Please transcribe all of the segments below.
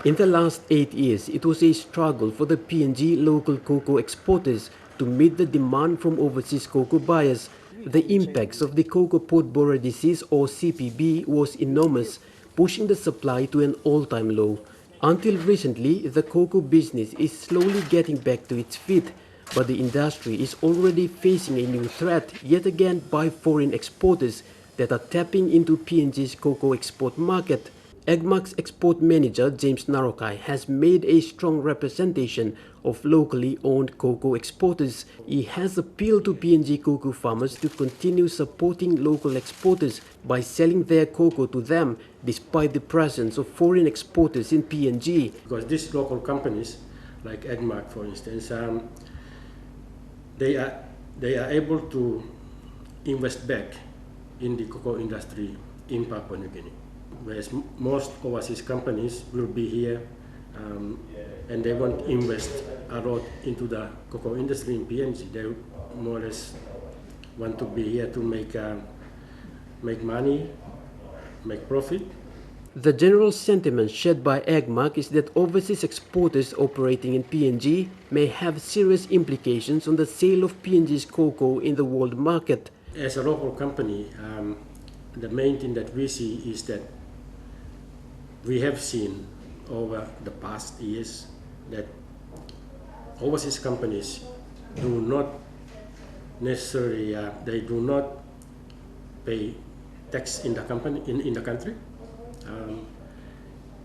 In the last 8 years, it was a struggle for the PNG local cocoa exporters to meet the demand from overseas cocoa buyers. The impacts of the cocoa pod borer disease or CPB was enormous, pushing the supply to an all-time low. Until recently, the cocoa business is slowly getting back to its feet, but the industry is already facing a new threat yet again by foreign exporters that are tapping into PNG's cocoa export market. Agmark's export manager James Narokai has made a strong representation of locally owned cocoa exporters. He has appealed to PNG cocoa farmers to continue supporting local exporters by selling their cocoa to them despite the presence of foreign exporters in PNG. Because these local companies, like Agmark for instance, they are able to invest back in the cocoa industry in Papua New Guinea. Whereas most overseas companies will be here and they won't invest a lot into the cocoa industry in PNG. They more or less want to be here to make money, make profit. The general sentiment shared by Agmark is that overseas exporters operating in PNG may have serious implications on the sale of PNG's cocoa in the world market. As a local company, the main thing that we see is that we have seen over the past years that overseas companies do not necessarily they do not pay tax in the company in the country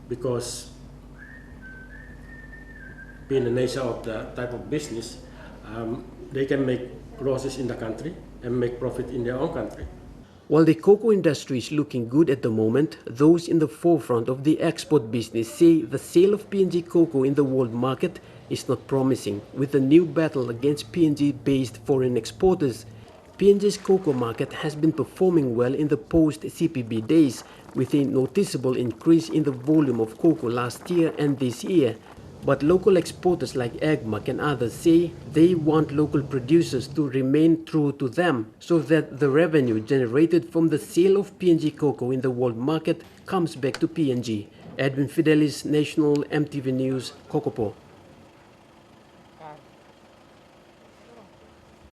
because being the nature of the type of business, they can make losses in the country and make profit in their own country. While the cocoa industry is looking good at the moment, those in the forefront of the export business say the sale of PNG cocoa in the world market is not promising, with a new battle against PNG-based foreign exporters. PNG's cocoa market has been performing well in the post-CPB days, with a noticeable increase in the volume of cocoa last year and this year. But local exporters like Agmark and others say they want local producers to remain true to them so that the revenue generated from the sale of PNG cocoa in the world market comes back to PNG. Edwin Fidelis, National EMTV News, Kokopo.